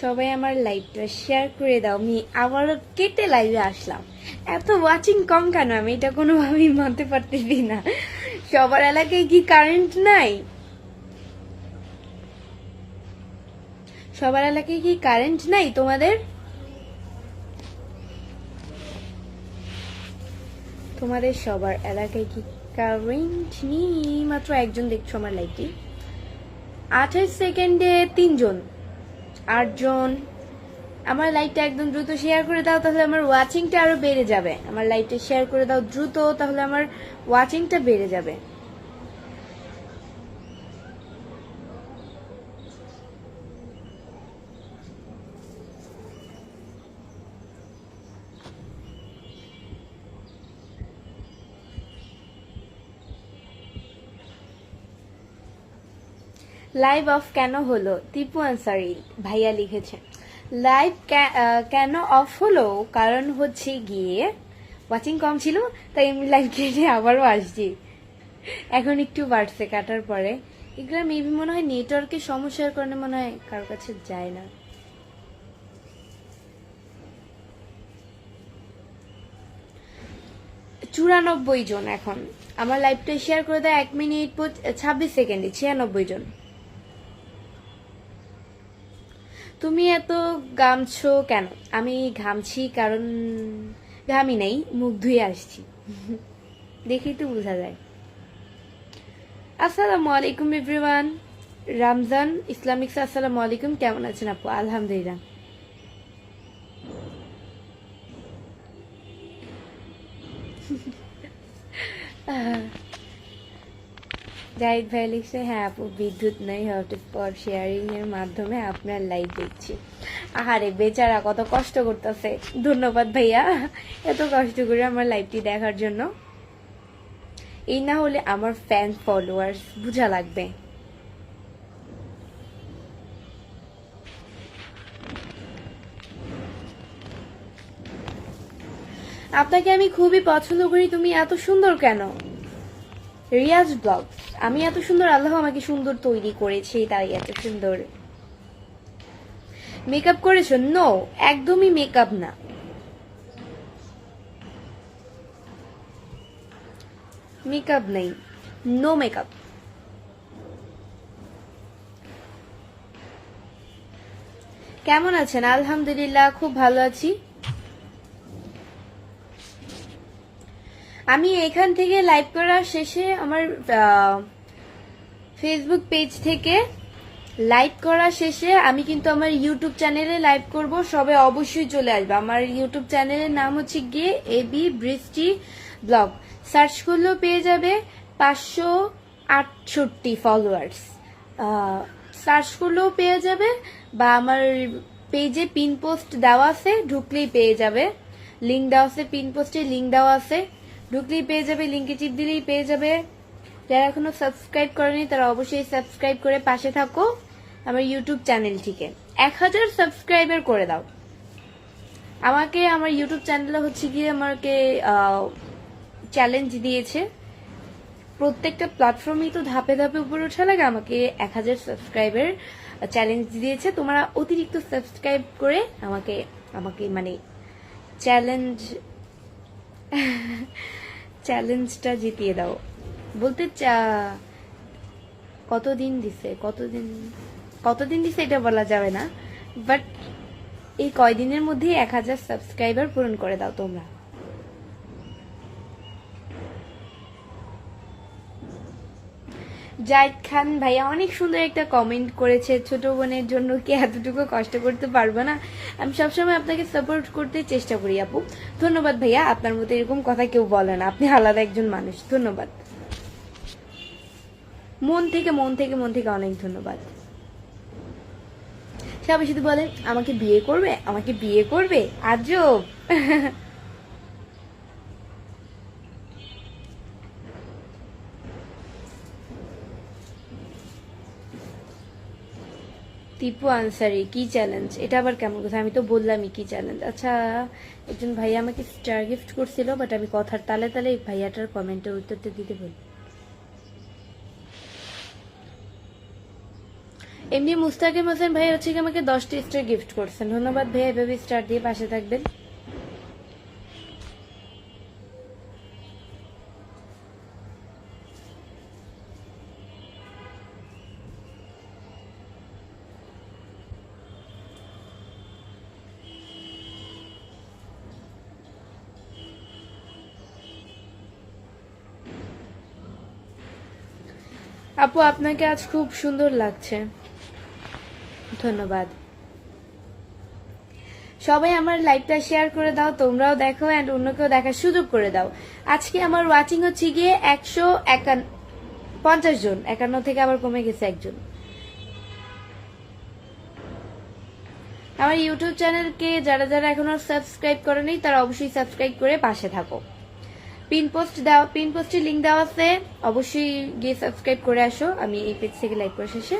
সবাই আমার লাইভটা শেয়ার করে দাও। আমি আবারও কেটে লাইভে আসলাম। এত ওয়াচিং কম কেন? আমি এটা কোনোভাবেই মানতে পারতেছি না। সবার এলাকায় কি কারেন্ট নাই? সবার এলাকায় কি কারেন্ট নাই তোমাদের? তোমাদের সবার এলাকায় কি কারেন্ট নেই? মাত্র একজন দেখছো আমার লাইভটি। 28 সেকেন্ডে 3 জন, 8 জন। আমার লাইভটা একদম দ্রুত শেয়ার করে দাও, তাহলে আমার ওয়াচিংটা আরো বেড়ে যাবে। আমার লাইভটা শেয়ার করে দাও দ্রুত, তাহলে আমার ওয়াচিংটা বেড়ে যাবে। লাইভ অফ কেন হলো? টিপু আনসারি ভাইয়া লিখেছে লাইভ কেন অফ হলো, কারণ হচ্ছে গিয়ে ওয়াচিং কম ছিল, তাই আমি লাইভ কেটে আবারও আসছি। এখন একটু বাড়ছে কাটার পরে। এগুলো মেবি মনে হয় নেটওয়ার্কের সমস্যার কারণে মনে হয় কারোর কাছে যায় না। চুরানব্বই জন এখন। আমার লাইভটা শেয়ার করে দেয় 1 মিনিট 26 সেকেন্ডে 96 জন। তুমি এত ঘামছো কেন? আমি ঘামছি কারণ ঘামি নাই, মুখ ধুয়ে আসছি। দেখেই তো বোঝা যায়। আসসালামু আলাইকুম এভরিওয়ান। রমজান ইসলামিক্স, আসসালামু আলাইকুম। কেমন আছেন আপু? আলহামদুলিল্লাহ। জাহিদ ভাই লিখছে, হ্যাঁ আপু বিদ্যুৎ নেই, হটস্পট শেয়ারিং এর মাধ্যমে আপনার লাইভ দেখছি। আহারে বেচারা কত কষ্ট করতেছে। ধন্যবাদ ভাইয়া এত কষ্ট করে আমার লাইভটি দেখার জন্য। এই না হলে আমার ফ্যান ফলোয়ার্স বুঝা লাগবে। আপনাকে আমি খুবই পছন্দ করি, তুমি এত সুন্দর কেন? রিয়াজ ব্লগ, আমি এত সুন্দর? আল্লাহ আমাকে সুন্দর তৈরি করেছে, তাই এত সুন্দর। মেকআপ করেছো? নো, একদমই মেকআপ না। মেকআপ নেই, নো মেকআপ। কেমন আছেন? আলহামদুলিল্লাহ খুব ভালো আছি। আমি এখান থেকে লাইভ করার শেষে আমার ফেসবুক পেজ থেকে লাইভ করা শেষে আমি কিন্তু আমার ইউটিউব চ্যানেলে লাইভ করব। সবাই অবশ্যই চলে আসবে। আমার ইউটিউব চ্যানেলের নাম হচ্ছে গিয়ে এবি বৃষ্টি ব্লগ। সার্চ করলেও পেয়ে যাবে। 568 ফলোয়ার্স। সার্চ করলেও পেয়ে যাবে, বা আমার পেজে পিন পোস্ট দেওয়া আছে, ঢুকলেই পেয়ে যাবে। লিঙ্ক দেওয়া আছে, পিন পোস্টে লিঙ্ক দেওয়া আছে, ঢুকলেই পেয়ে যাবে। লিঙ্কে চিপ দিলেই পেয়ে যাবে। যারা এখনো সাবস্ক্রাইব করেনি তারা অবশ্যই সাবস্ক্রাইব করে পাশে থাকো আমার ইউটিউব চ্যানেলটিকে। 1000 সাবস্ক্রাইবার করে দাও আমাকে। আমার ইউটিউব চ্যানেলে হচ্ছে গিয়ে আমাকে চ্যালেঞ্জ দিয়েছে। প্রত্যেকটা প্ল্যাটফর্মেই তো ধাপে ধাপে উপরে ওঠা লাগে। আমাকে 1000 সাবস্ক্রাইবার চ্যালেঞ্জ দিয়েছে। তোমরা অতিরিক্ত সাবস্ক্রাইব করে আমাকে আমাকে মানে চ্যালেঞ্জটা জিতিয়ে দাও। বলতে কতদিন দিছে কতদিন দিছে এটা বলা যাবে না, বাট এই কয়দিনের মধ্যে 1000 সাবস্ক্রাইবার পূরণ করে দাও তোমরা। জাহিদ খান ভাইয়া অনেক সুন্দর একটা কমেন্ট করেছে, ছোট বোনের জন্য কি এতটুকু কষ্ট করতে পারবো না? আমি সবসময় আপনাকে সাপোর্ট করতে চেষ্টা করি আপু। ধন্যবাদ ভাইয়া, আপনার মতো এরকম কথা কেউ বলে না, আপনি আলাদা একজন মানুষ। ধন্যবাদ, মন থেকে মন থেকে মন থেকে অনেক ধন্যবাদ। সবাই শুধু বলে আমাকে বিয়ে করবে, আমাকে বিয়ে করবে, আজব। টিপু আনসারি, কি চ্যালেঞ্জ? এটা আবার কেমন কথা? আমি তো বললামই কি চ্যালেঞ্জ। আচ্ছা, একজন ভাইয়া আমাকে স্টার গিফট করছিল, বাট আমি কথার তালে তালে ভাইয়াটার কমেন্টের উত্তরটা দিতে বলি। এমনি মুস্তাকিম হোসেন ভাই হচ্ছে কি আমাকে 10টি স্টার গিফট করছেন, ধন্যবাদ ভাইয়া। এভাবে স্টার দিয়ে পাশে থাকবেন। আপু আপনাকে আজ খুব সুন্দর লাগছে, ধন্যবাদ। সবাই আমার লাইভটা শেয়ার করে দাও, তোমরাও দেখো এন্ড অন্যকেও দেখার সুযোগ করে দাও। আজকে আমার ওয়াচিং হচ্ছে গিয়ে 150 জন, 51 থেকে আবার কমে গেছে একজন। আমার ইউটিউব চ্যানেলকে যারা যারা এখনো সাবস্ক্রাইব করেনি তারা অবশ্যই সাবস্ক্রাইব করে পাশে থাকো। পিন পোস্টের লিংক দেওয়া আছে, অবশ্যই গিয়ে সাবস্ক্রাইব করে আসো। আমি এই পেজ থেকে লাইভ করে শেষে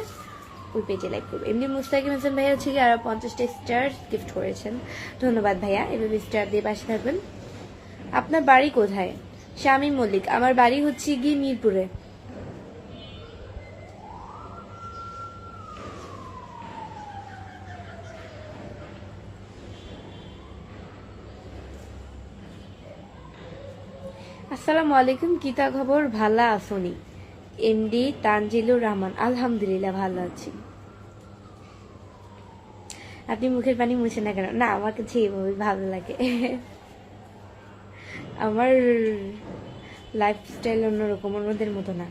ওই পেজে লাইভ করবো। এমনি মুস্তাকিম হোসেন ভাইয়া হচ্ছে কি আরো 50টা স্টার গিফট করেছেন, ধন্যবাদ ভাইয়া। এভাবে স্টার দিয়ে পাশে থাকবেন। আপনার বাড়ি কোথায়? শামীম মল্লিক। আমার বাড়ি হচ্ছে গিয়ে মিরপুরে। আসসালামু আলাইকুম, কিতা খবর? ভালা আসনি? এমডি তানজিলুর রহমান। আলহামদুলিল্লাহ ভালো আছি। আপনি মুখের পানি মুছে না কেন? না, আমার কাছে এইভাবে ভালো লাগে। আমার লাইফস্টাইল অন্যরকম, অন্যদের মতো না।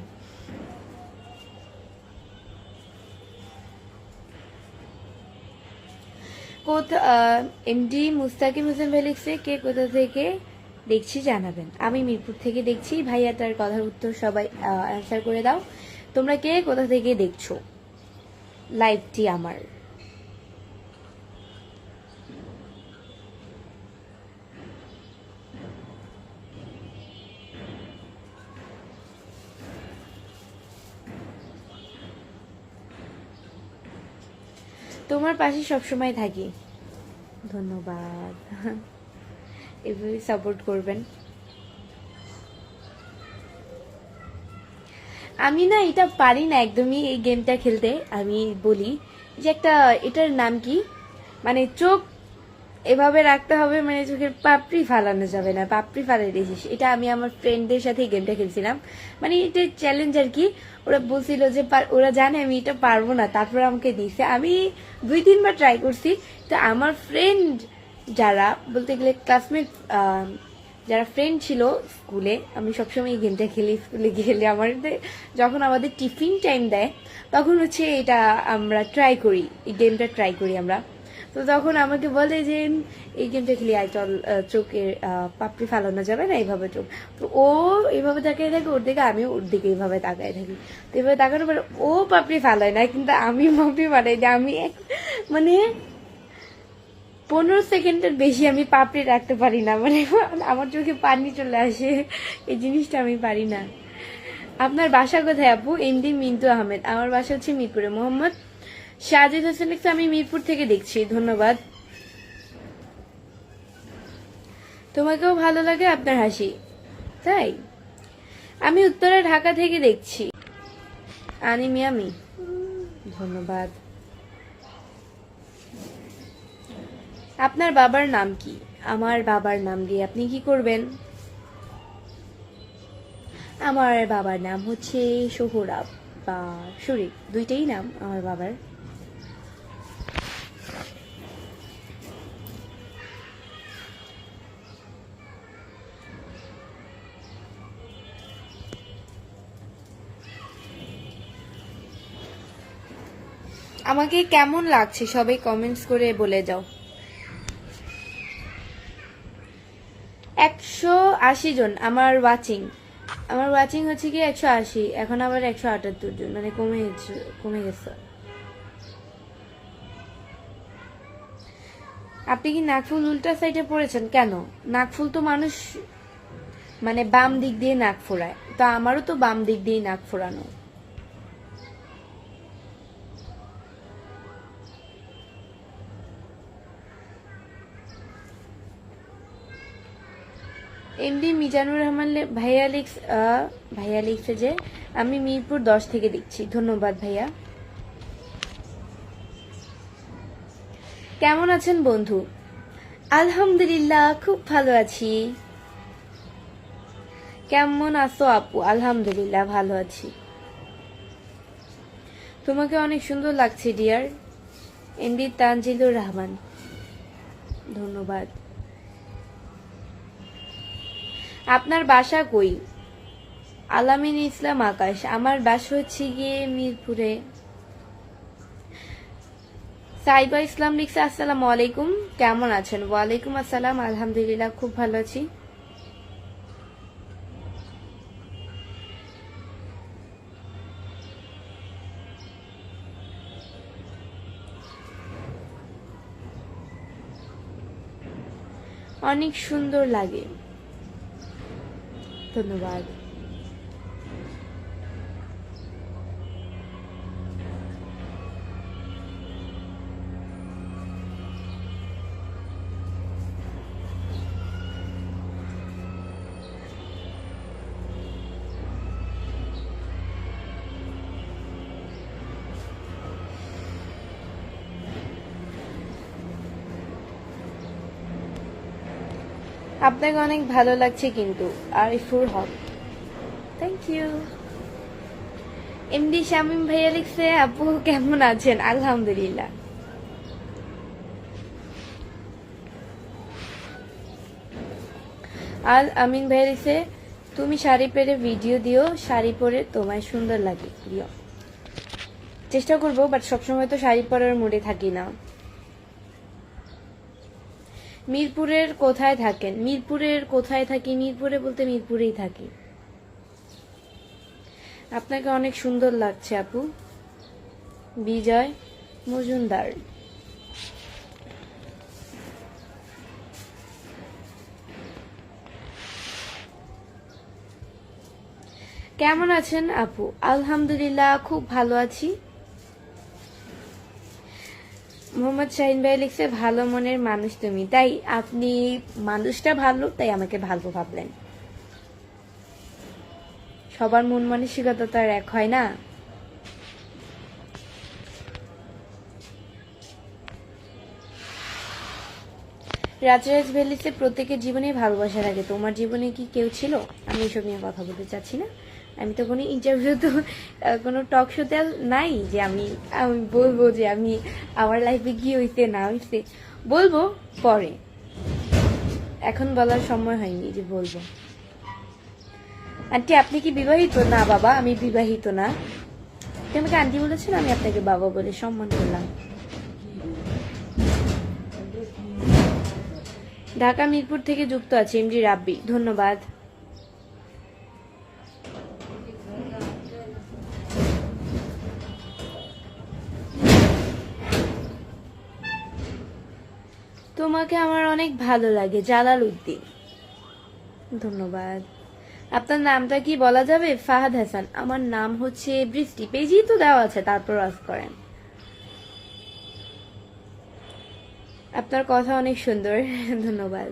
এমডি মুস্তাকিম হোসেন ভাই লিখছে, কে কোথা থেকে দেখছি জানাবেন। আমি মিরপুর থেকে দেখছি। ভাইয়া তার কথার উত্তর সবাই অ্যান্সার করে দাও। তোমরা কে কোথা থেকে দেখছো লাইভটি আমার? তোমার পাশে সবসময় থাকি, ধন্যবাদ। এভাবে সাপোর্ট করবেন। আমি না এটা পারি না একদমই এই গেমটা খেলতে। আমি বলি যে একটা, এটার নাম কি, মানে চোখ এভাবে রাখতে হবে, মানে চোখের পাপড়ি ফালানো যাবে না, পাপড়ি ফালাই দিয়েছিস। এটা আমি আমার ফ্রেন্ডদের সাথে গেমটা খেলছিলাম, মানে এটা চ্যালেঞ্জ আর কি। ওরা বলছিল যে ওরা জানে আমি এটা পারবো না, তারপর আমাকে দিয়েছে। আমি 2-3 বার ট্রাই করছি। তো আমার ফ্রেন্ড যারা বলতে গেলে ক্লাসমেট, যারা ফ্রেন্ড ছিল স্কুলে, আমি সবসময় এই গেমটা খেলি। স্কুলে গেলে যখন আমাদের টিফিন টাইম দেয় তখন হচ্ছে এটা আমরা ট্রাই করি, এই গেমটা ট্রাই করি আমরা। তো তখন আমাকে বলে যে এই গেমটা খেলি, আয় চল, চোখের পাপড়ি ফালানো যাবে না, এইভাবে চোখ। তো ও এইভাবে তাকিয়ে থাকে ওর দিকে, আমি ওর দিকে এইভাবে তাকায় থাকি। তো এইভাবে তাকানোর পরে ও পাপড়ি ফালায় না, কিন্তু আমি পাপড়ি ফালাই যে আমি মানে 15 সেকেন্ডের বেশি আমি পাপড়ি রাখতে পারি না, মানে আমার চোখে পানি চলে আসে। এই জিনিসটা আমি পারি না। আপনার বাসা কোথায় আপু? এমডি মিন্টু আহমেদ। আমার বাসা হচ্ছে মিরপুরে। মোহাম্মদ সাজিদ হোসেন লিখছে, আমি মিরপুর থেকে দেখছি, ধন্যবাদ। তোমাকেও ভালো লাগে আপনার হাসি, তাই? আমি উত্তরা ঢাকা থেকে দেখছি। আনি মিয়ামি, ধন্যবাদ। আপনার বাবার নাম কি? আমার বাবার নাম দিয়ে আপনি কি করবেন? আমার বাবার নাম হচ্ছে সোহরাব বা শরীফ, দুইটাই নাম আমার বাবার। আমাকে কেমন লাগছে সবাই কমেন্টস করে বলে যাও। 180 জন আমার ওয়াচিং হচ্ছে কি 180, এখন আবার 178 জন, মানে কমে গেছে। আপনি কি নাকফুল উল্টা সাইডে পড়েছেন কেন? নাকফুল তো মানুষ মানে বাম দিক দিয়ে নাক ফোড়ায়, তো আমারও তো বাম দিক দিয়ে নাক ফোড়ানো। এমডি মিজানুর রহমান ভাইয়া লিখছে যে আমি মিরপুর 10 থেকে দেখছি, ধন্যবাদ ভাইয়া। কেমন আছেন বন্ধু? আলহামদুলিল্লাহ খুব ভালো আছি। কেমন আছো আপু? আলহামদুলিল্লাহ ভালো আছি। তোমাকে অনেক সুন্দর লাগছে ডিয়ার। এমডি তানজিলুর রহমান, ধন্যবাদ। আপনার বাসা কই? আলামিন ইসলাম আকাশ। আমার বাসা হচ্ছে গিয়ে মিরপুরে। সাইবা ইসলাম লিখছে আসসালামু আলাইকুম, কেমন আছেন? ওয়ালাইকুম আসসালাম, আলহামদুলিল্লাহ খুব ভালো আছি। অনেক সুন্দর লাগে, ধন্যবাদ। আপনাকে অনেক ভালো লাগছে কিন্তু, আরিফুর হক, থ্যাংক ইউ। এমডি শামিম ভাইয়া লিখছে আপু কেমন আছেন? আলহামদুলিল্লাহ। আল আমিন ভাইয়া লিখছে তুমি শাড়ি পরে ভিডিও দিও, শাড়ি পরে তোমায় সুন্দর লাগে। প্রিয়, চেষ্টা করবো, বাট সবসময় তো শাড়ি পরার মুডে থাকি না। মিরপুরের কোথায় থাকেন? মিরপুরের কোথায় থাকি? মিরপুরে বলতে মিরপুরেই থাকি। আপনাকে অনেক সুন্দর লাগছে আপু। বিজয় মজুমদার, কেমন আছেন আপু? আলহামদুলিল্লাহ খুব ভালো আছি। মোহাম্মদ শাহিন ভাই লিখছে ভালো মনের মানুষ তুমি, তাই আপনি মানুষটা ভালো তাই আমাকে ভালো ভাবলেন। সবার মন মানসিকতা তো আর এক হয় না। রাজরাজ ভেলিতে প্রত্যেকের জীবনে ভালোবাসা লাগে, তোমার জীবনে কি কেউ ছিল? আমি এসব নিয়ে কথা বলতে চাচ্ছি না। আমি তো কোনো ইন্টারভিউ তো কোনো টক শোতে নাই যে আমি আমি বলবো যে আমি আমার লাইফে কি হইতে না হইতে। বলবো পরে, এখন বলার সময় হয়নি যে বলবো। আন্টি আপনি কি বিবাহিত? না বাবা, আমি বিবাহিত না। আপনি আমাকে আন্টি বলেছেন, আমি আপনাকে বাবা বলে সম্মান করলাম। ঢাকা মিরপুর থেকে যুক্ত আছে এমডি রাব্বি, ধন্যবাদ। তোমাকে আমার অনেক ভালো লাগে, জালাল উদ্দিন, ধন্যবাদ। আপনার নামটা কি বলা যাবে? ফাহাদ হাসান। আমার নাম হচ্ছে বৃষ্টি, পেজই তো দেওয়া আছে, তারপর আজ করেন। আপনার কথা অনেক সুন্দর, ধন্যবাদ।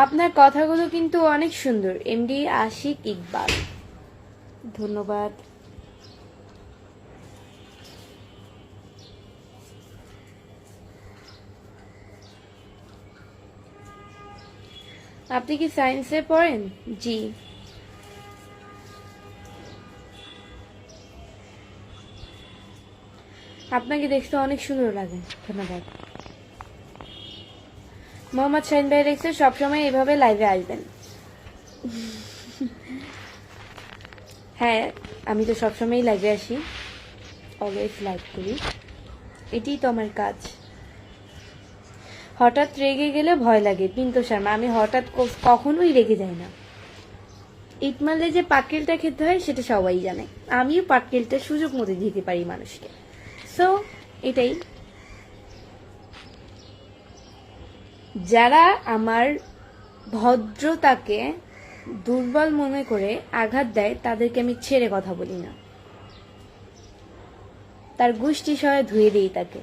আপনার কথাগুলো কিন্তু অনেক সুন্দর, এমডি আশিক ইকবাল, ধন্যবাদ। আপনি কি সায়েন্সে পড়েন? জি। আপনাকে দেখতে অনেক সুন্দর লাগে, ধন্যবাদ। মোহাম্মদ শাহিন ভাই দেখছে সবসময় এভাবে লাইভে আসবেন। হ্যাঁ, আমি তো সবসময় লাইভে আসি, অলওয়েজ লাইভ করি, এটাই তো আমার কাজ। হঠাৎ রেগে গেলে ভয় লাগে, পিন্টু শর্মা। আমি হঠাৎ কখনোই রেগে যাই না। ইট মারলে যে পাটকেলটা খেতে হয় সেটা সবাই জানে, আমিও পাটকেলটা সুযোগ মতো দিতে পারি মানুষকে। সো এটাই। যারা আমার ভদ্রতাকে দুর্বল মনে করে আঘাত দেয় তাদেরকে আমি ছেড়ে কথা বলি না, তার গোষ্ঠী সহ ধুয়ে দিই তাকে।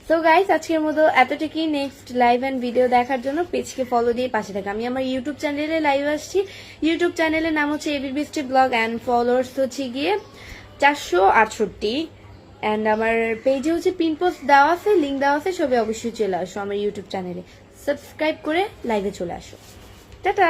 সো গাইস, আজকের মতো এতটুকুই। নেক্সট লাইভ অ্যান্ড ভিডিও দেখার জন্য পেজকে ফলো দিয়ে পাশে থাকা। আমি আমার ইউটিউব চ্যানেলে লাইভ আসছি। ইউটিউব চ্যানেলের নাম হচ্ছে এবির বৃষ্টি ব্লগ অ্যান্ড ফলোয়ার্স হচ্ছে গিয়ে 468। অ্যান্ড আমার পেজে হচ্ছে পিন পোস্ট দেওয়া আছে, লিঙ্ক দেওয়া আছে, সবাই অবশ্যই চলে আসো আমার ইউটিউব চ্যানেলে, সাবস্ক্রাইব করে লাইভে চলে আসো। টাটা।